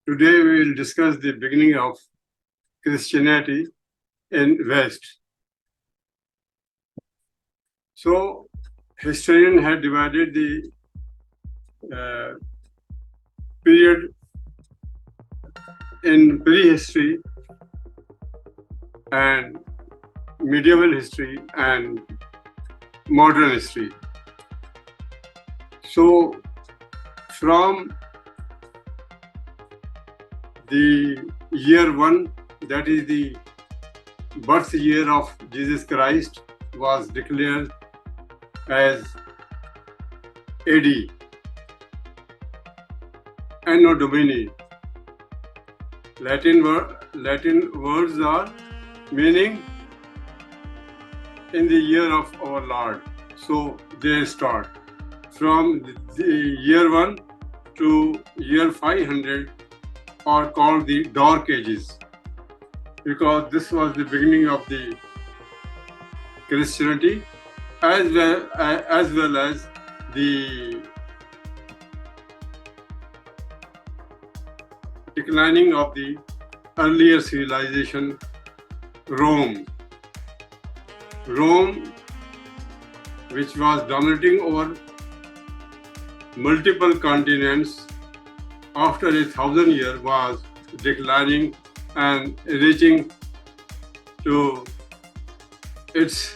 Today we will discuss the beginning of Christianity in West. So, historian had divided the period in prehistory and medieval history and modern history. So, from the year 1, that is the birth year of Jesus Christ, was declared as AD, Anno Domini. Latin words are meaning in the year of our Lord. So they start from the year 1 to year 500 are called the Dark Ages, because this was the beginning of the Christianity as well as the declining of the earlier civilization, Rome, which was dominating over multiple continents after 1,000 years, was declining and reaching to its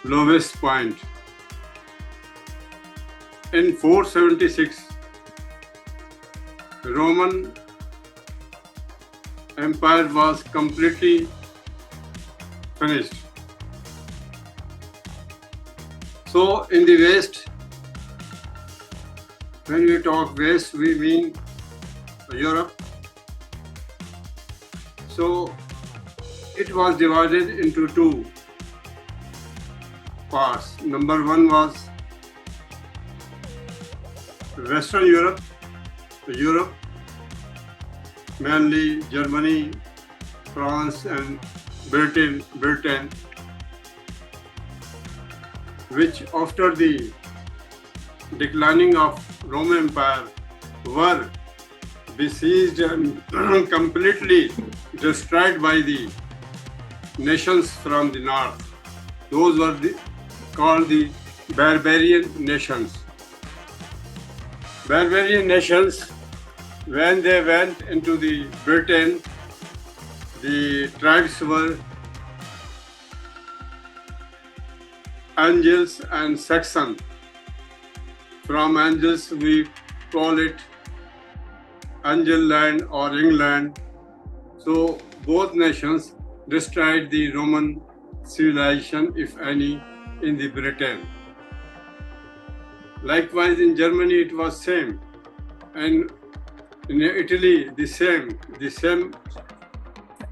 lowest point. In 476, the Roman Empire was completely finished. So in the West, when we talk West, we mean Europe. So it was divided into two parts. Number one was Western Europe, mainly Germany, France and Britain, which after the declining of Roman Empire were besieged and completely destroyed by the nations from the north. Those were called the Barbarian nations. Barbarian nations, when they went into the Britain, the tribes were Angles and Saxon. From Angles we call it Angel land or England. So both nations destroyed the Roman civilization, if any, in the Britain. Likewise in Germany it was same, and in Italy the same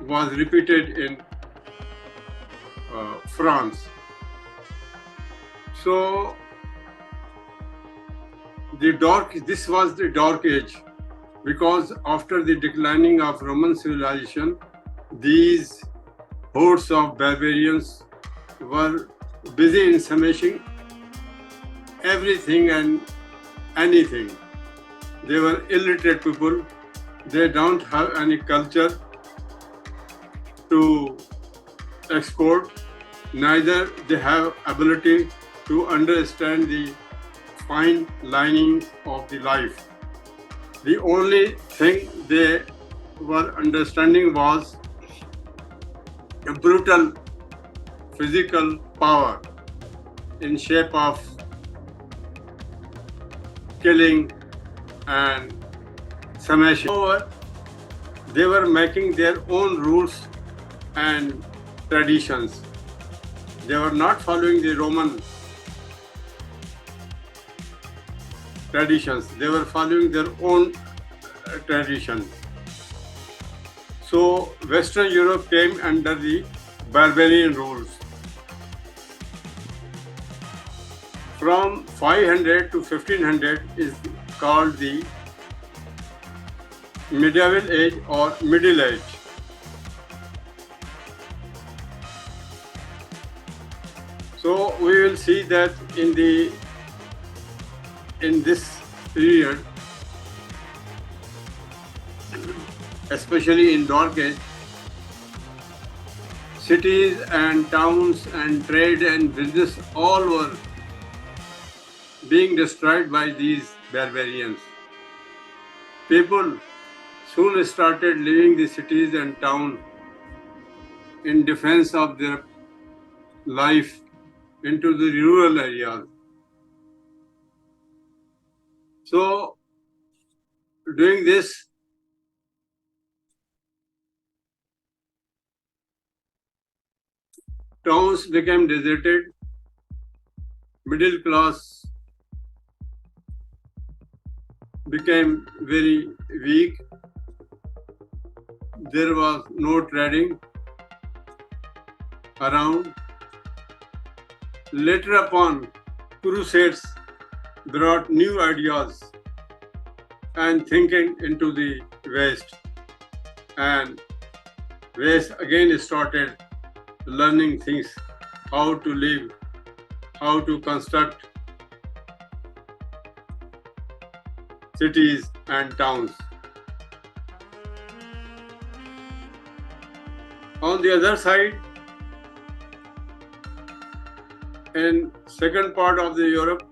was repeated in France. So this was the Dark Age, because after the declining of Roman civilization, these hordes of barbarians were busy in smashing everything and anything. They were illiterate people. They don't have any culture to export, neither they have ability to understand the fine linings of the life. The only thing they were understanding was a brutal physical power in shape of killing and smashing. However, they were making their own rules and traditions. They were not following the Roman traditions. They were following their own tradition. So Western Europe came under the barbarian rules. From 500 to 1500 is called the Medieval Age or Middle Age. So we will see that in this period especially in Dark Age, cities and towns and trade and business all were being destroyed by these barbarians. People soon started leaving the cities and towns in defense of their life into the rural areas. So, doing this, towns became deserted, middle class became very weak, there was no trading around. Later upon, crusades brought new ideas and thinking into the West, and West again started learning things, how to live, how to construct cities and towns. On the other side, in second part of the Europe,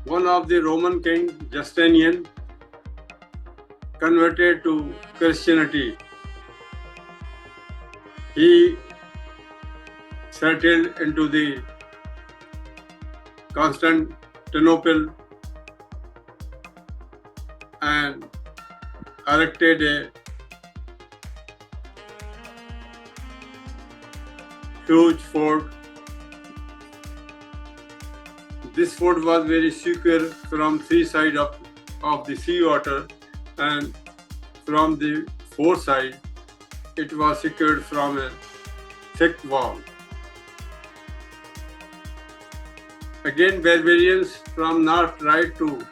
one of the Roman king, Justinian, converted to Christianity. He settled into the Constantinople and erected a huge fort. This fort was very secure from three sides of the sea water, and from the fourth side it was secured from a thick wall. Again, barbarians from north tried to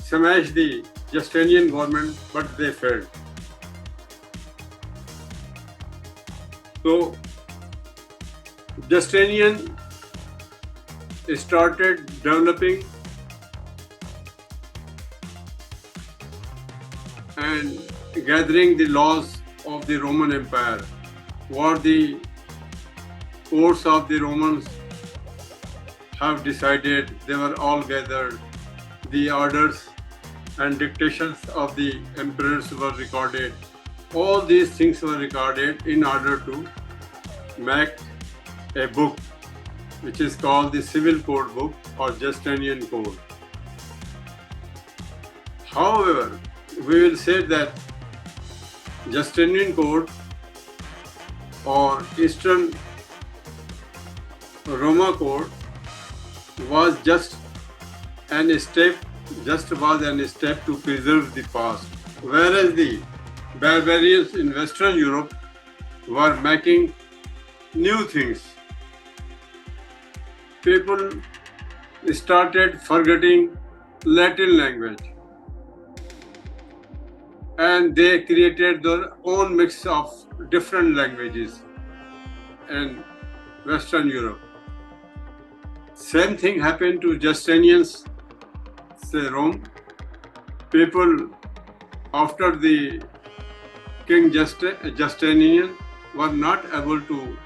smash the Justinian government, but they failed. So, Justinian started developing and gathering the laws of the Roman Empire, what the courts of the Romans have decided. They were all gathered. The orders and dictations of the emperors were recorded. All these things were recorded in order to make a book which is called the Civil Code book or Justinian Code. However, we will say that Justinian Code or Eastern Roma Code was just an step to preserve the past, whereas the barbarians in Western Europe were making new things. People started forgetting Latin language, and they created their own mix of different languages in Western Europe. Same thing happened to Justinian's Rome. People after the King Justinian were not able to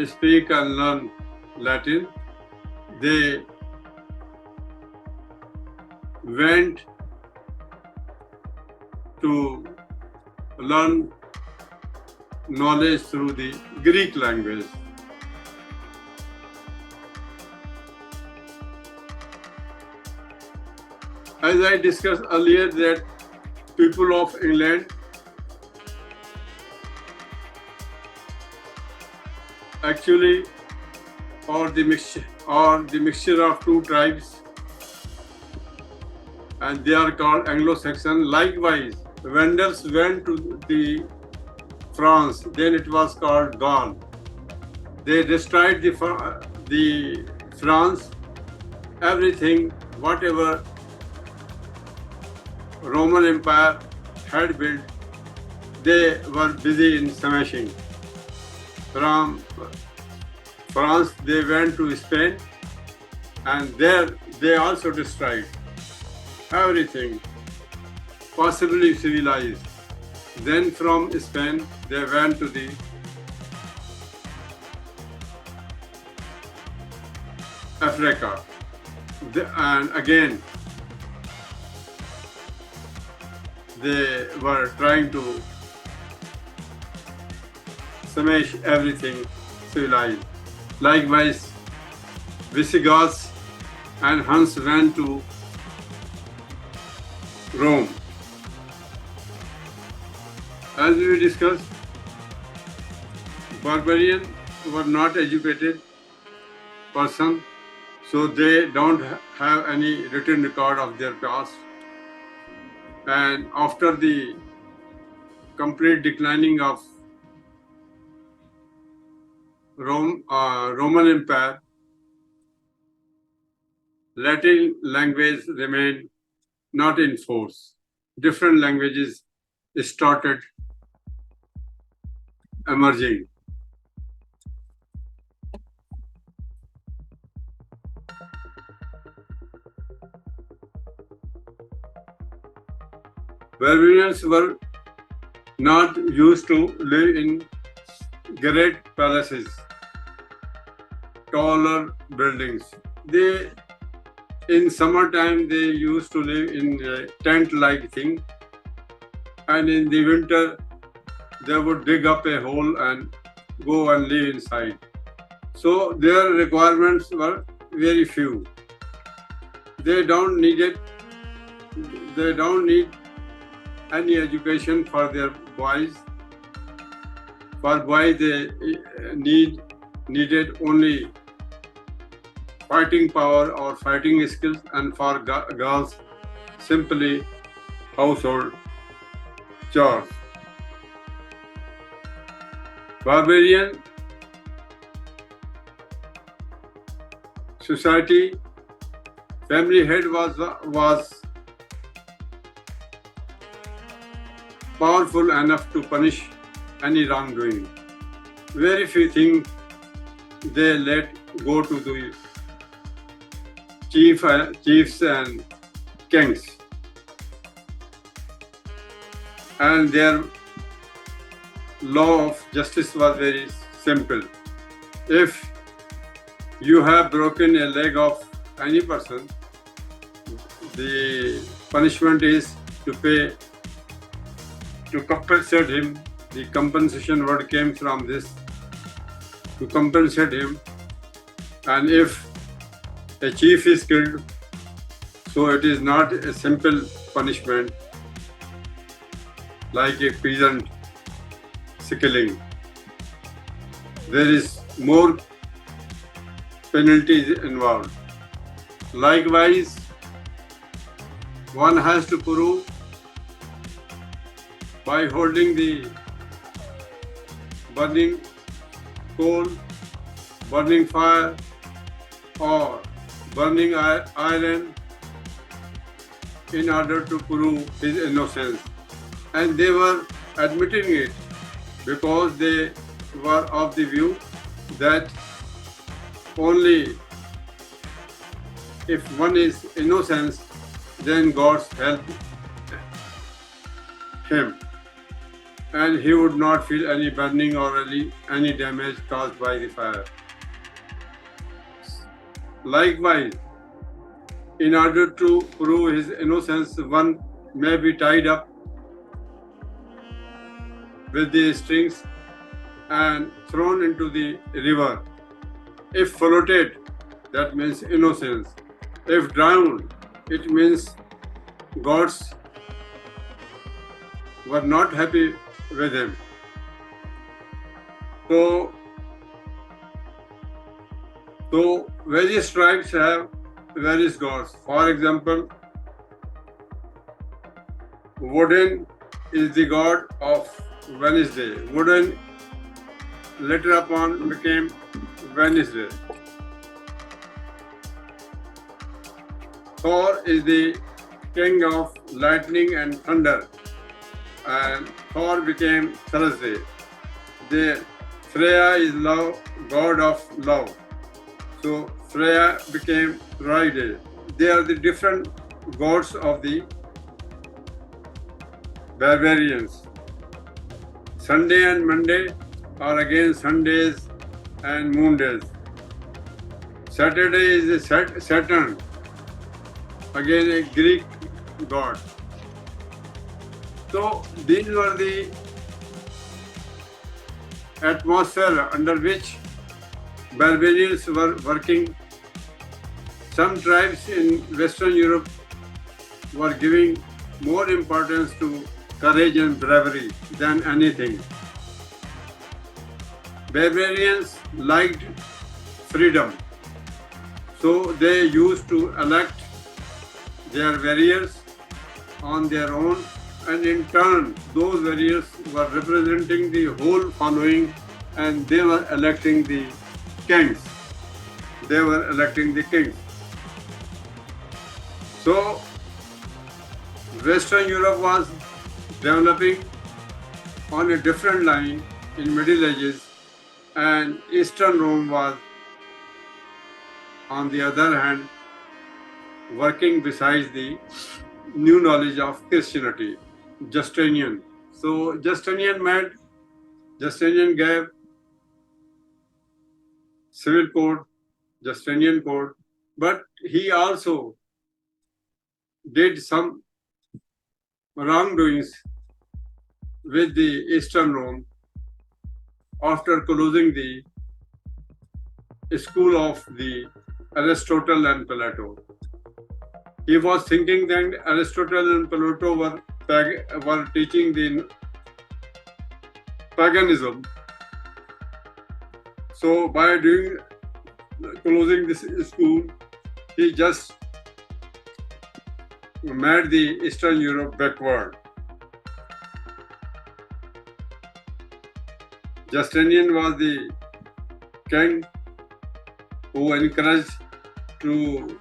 speak and learn Latin. They went to learn knowledge through the Greek language. As I discussed earlier, that people of England actually or the mixture of two tribes, and they are called Anglo-Saxon. Likewise, Vandals went to the France, then it was called Gaul. They destroyed the France, everything, whatever Roman Empire had built, they were busy in smashing. From France, they went to Spain, and there they also destroyed everything. possibly civilized. Then from Spain, they went to the Africa. And again, they were trying to smash everything civilized. Likewise, Visigoths and Huns went to Rome. As we discussed, barbarians were not educated person, so they don't have any written record of their past. And after the complete declining of Roman Empire, Latin language remained not in force. Different languages started emerging. Barbarians were not used to live in great palaces, taller buildings. In summertime, they used to live in a tent-like thing, and in the winter, they would dig up a hole and go and live inside. So their requirements were very few. They don't need any education for their boys. For boys, they needed only fighting power or fighting skills, and for girls, simply household chores. Barbarian society, family head was powerful enough to punish any wrongdoing. Very few things they let go to the chiefs and kings. And their law of justice was very simple. If you have broken a leg of any person, the punishment is to compensate him. The compensation word came from this, to compensate him. And if a chief is killed, so it is not a simple punishment like a peasant killing. There is more penalties involved. Likewise, one has to prove by holding the burning coal, burning fire, or burning iron in order to prove his innocence. And they were admitting it because they were of the view that only if one is innocent, then God help him, and he would not feel any burning or any damage caused by the fire. Likewise, in order to prove his innocence, one may be tied up with the strings and thrown into the river. If floated, that means innocence. If drowned, it means gods were not happy with him. So various tribes have various gods. For example, Woden is the god of Wednesday. Woden later upon became Wednesday. Thor is the king of lightning and thunder, and Thor became Thursday. Freya is love, god of love, so Freya became Friday. They are the different gods of the barbarians. Sunday and Monday are again Sundays and moon days. Saturday is a Saturn, again a Greek god. So these were the atmosphere under which barbarians were working. Some tribes in Western Europe were giving more importance to courage and bravery than anything. Barbarians liked freedom, so they used to elect their warriors on their own, and in turn those warriors were representing the whole following, and they were electing the kings. They were electing the kings. So Western Europe was developing on a different line in Middle Ages, and Eastern Rome was, on the other hand, working besides the new knowledge of Christianity. Justinian. So Justinian gave civil code, Justinian code, but he also did some wrongdoings with the Eastern Rome after closing the school of the Aristotle and Plato. He was thinking that Aristotle and Plato were teaching the paganism. So by closing this school, he just made the Eastern Europe backward. Justinian was the king who encouraged to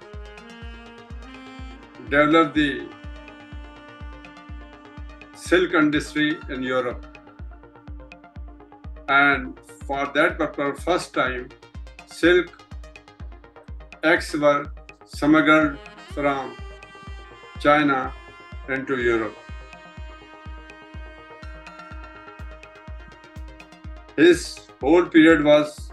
develop the silk industry in Europe. And for that purpose, first time, silk eggs were smuggled from China into Europe. His whole period was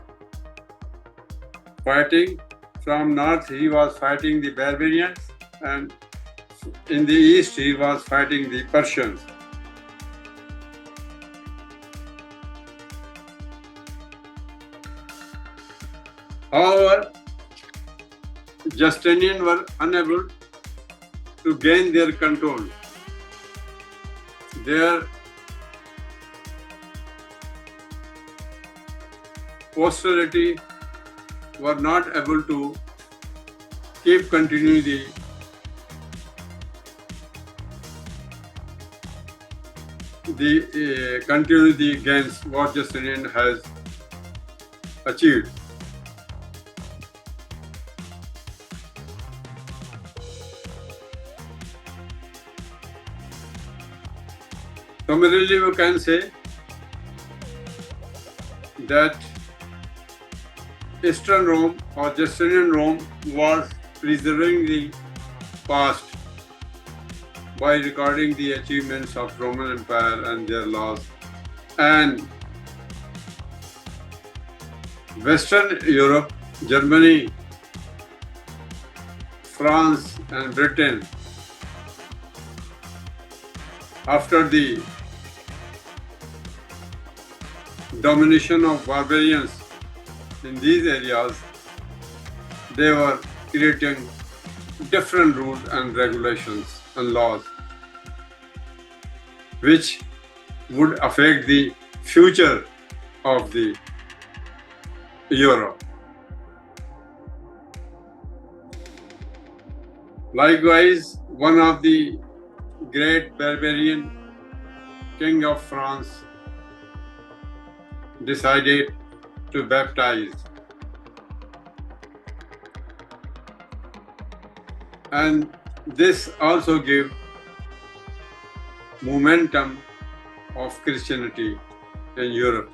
fighting. From north, he was fighting the barbarians, and in the east, he was fighting the Persians. However, Justinian were unable to gain their control. Their posterity were not able to continue the gains what Justinian has achieved. Similarly, we can say that Eastern Rome or Justinian Rome was preserving the past by recording the achievements of Roman Empire and their laws, and Western Europe, Germany, France and Britain, after the domination of barbarians in these areas, they were creating different rules and regulations and laws which would affect the future of the Europe. Likewise, one of the great barbarian king of France decided to baptize, and this also gave momentum of Christianity in Europe.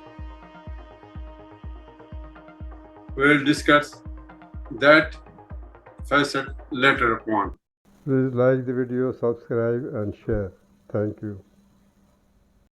We will discuss that facet later upon. Please like the video, subscribe and share. Thank you.